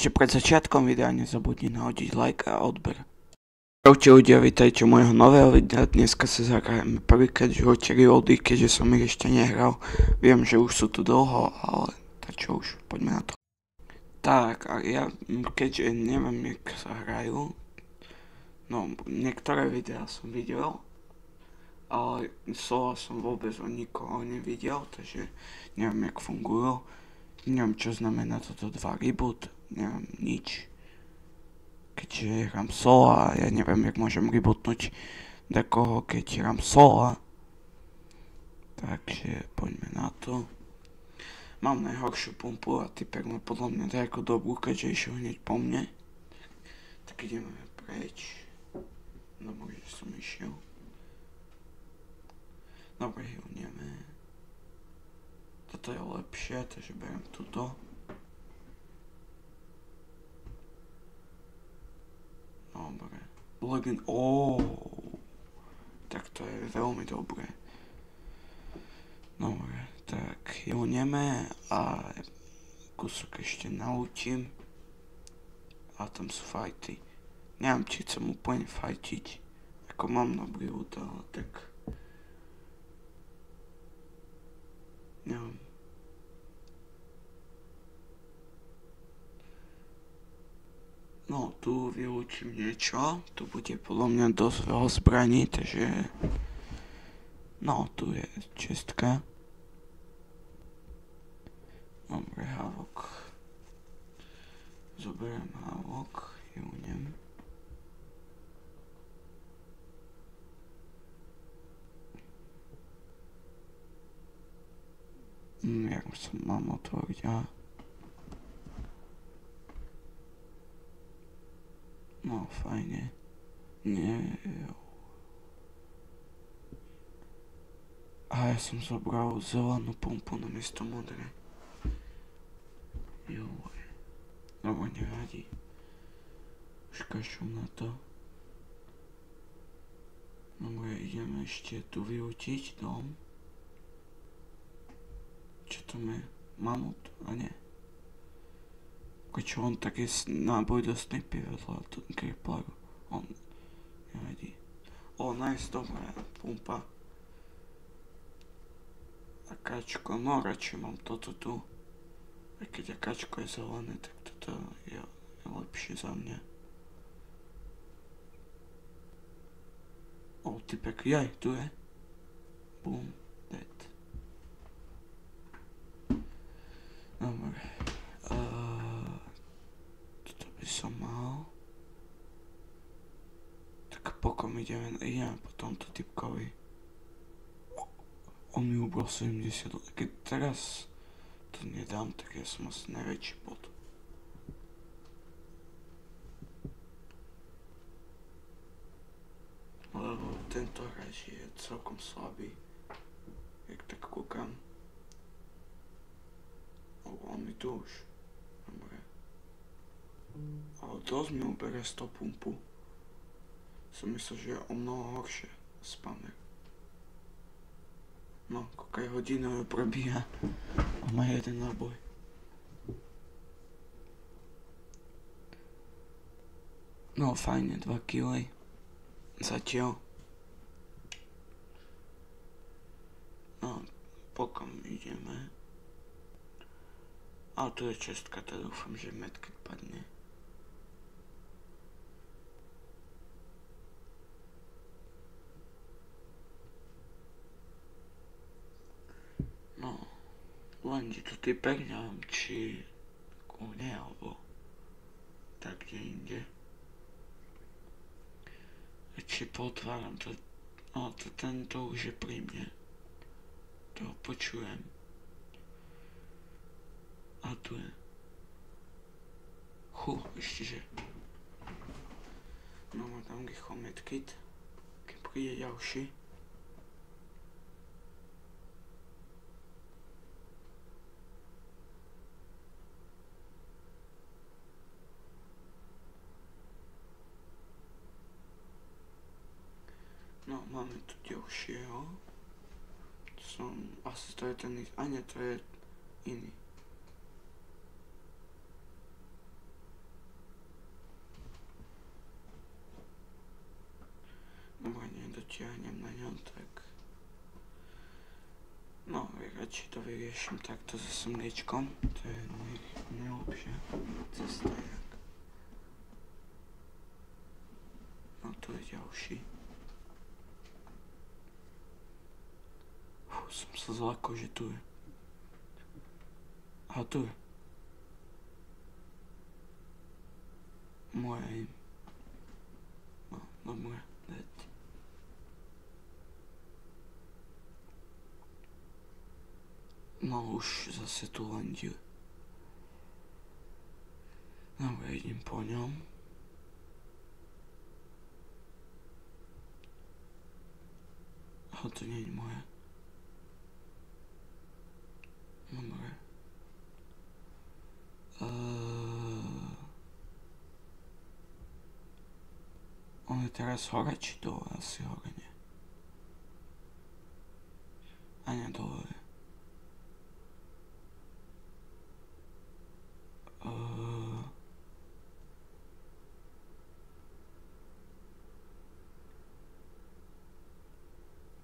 ešte pred začiatkom videa nezabudni nahodiť like a odber. Čaute ľudia, vítajte môjho nového videa. Dneska sa zahrajeme prvýkrát v živote Rivaldy, keďže som ich ešte nehral. Viem, že už sú tu dlho, ale tak čo už, poďme na to. Tak, a ja, keďže neviem, jak sa hrajú, no niektoré videá som videl, ale solo som vôbec o nikoho nevidel, takže neviem, jak fungujú. Neviem, čo znamená toto 2 reboot, neviem nič. Keďže hram solo a ja neviem, jak môžem rebootnúť dekoho, keď hram solo. Takže poďme na to. Mám najhoršiu pumpu a typek má podľa mňa dajako dobrú, keďže išiel hneď po mne. Tak ideme preč. Dobre, že som išiel. Dobre, hilneme. Toto je lepšie, takže beriem túto. Dobre. Login, tak to je veľmi dobré. Dobre, tak hilneme a kúsok ešte naučím. A tam sú fajty. Neviem, či chcem úplne fajtiť. Ako mám dobrý úd, ale tak... Neviem. No, tu vylúčim niečo. Tu bude podľa mňa dosť veľa zbraní, takže... No, tu je čestka. Dobre, hávok. Zoberiem hávok, hilnem. Jak som mám otvoriť, No, fajne. Nie. A ja som zobral zelenú pumpu namiesto modrej. Joj. Dobre, nevadí. Už kašľu na to. Dobre, ideme ešte tu vyutiť dom. Čo tam je? Mamut? A nie. Čo on taký náboj do snipy vedľa kriplaru. On nevadí. Nice, dobré, pumpa. A kačko, no radšej mám toto tu. Aj keď kačko je zelené, tak toto je lepšie za mňa. Typek, jaj, tu je. Boom, dead. Dobre. Toto by som mal. Tak pokom ideme po tomto typkovi. On mi ubral 70, keď teraz to nedám, tak ja som asi najväčší bod. Lebo tento hráč je celkom slabý. Jak tak kúkam. On mi tu už. Dobre. Ale dosť mi uberie 100 pumpu. Som myslel, že je o mnoho horšie spammer. No, koľko hodinu ju prebíha. A má jeden náboj. No, fajne, 2 kg. Zatiaľ. No, pokom ideme. A tu je čestka, to dúfam, že medkit padne. No, lenže tu typek, neviem, či kúne, alebo tak kde inde. Či potváram to, no to tento už je pri mne. To počujem. A tu je. Ešte že. No má tam rýchlo medkit, keď príde ďalší. No, máme tu ďalšieho. Asi to je ten, a nie, to je iný. či to vyrieším takto so slnečkom. To je najlepšia cesta. No tu je ďalší. Som sa zlakol, že tu je. A tu je. Moje. No, dobre, deť. No už zase tu landil. Dobre, idem po ňom. Ale to nie je moje. Dobre. On je teraz hore, či dole? Asi hore, nie. A nie, dole je.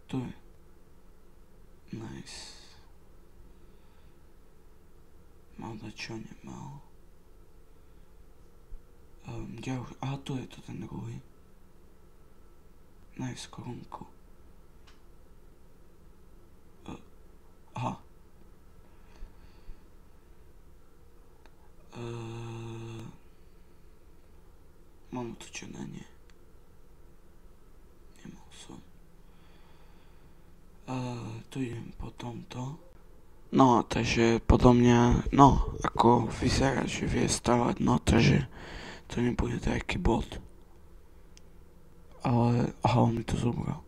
Tu je. Nice. Mal dať čo nemal. Kde už? Aha, tu je to ten druhý. Nice, korunku. Aha. Mám to čo na nie. Nemal som. Tu idem po tomto. No, takže podľa mňa, no, ako vyzerá, že vie stavať, no, takže to nebude taký bod. Ale, aha, on mi to zobral.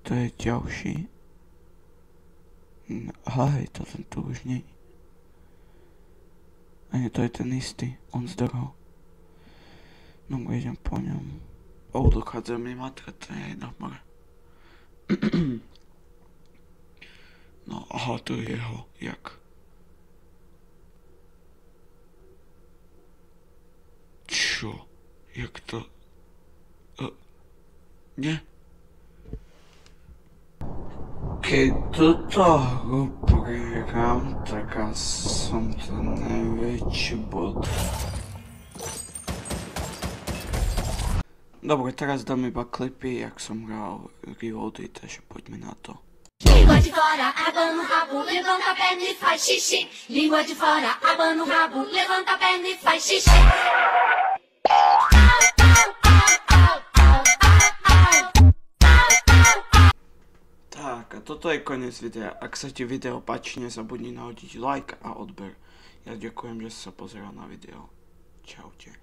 To je ďalší. Aha, hej, to ten tu už nie. A nie, to je ten istý, on zdrhol. No, idem po ňom. Dochádza mi matka, to je dobré. No, aha, to je jeho, jak? Čo? Jak to? Nie? Keď toto prehrám, tak som ten najväčší bod. Dobre, teraz dám iba klipy, jak som hral Reloaded, takže poďme na to. Língua de fora, abana o rabo, levanta a perna e faz xixi. Língua de fora, abana o rabo, levanta a perna e faz xixi. Tak, a toto je koniec videa. Ak sa ti video páči, nezabudni nahodiť like a odber. Ja ďakujem, že si sa pozeral na video. Čaute.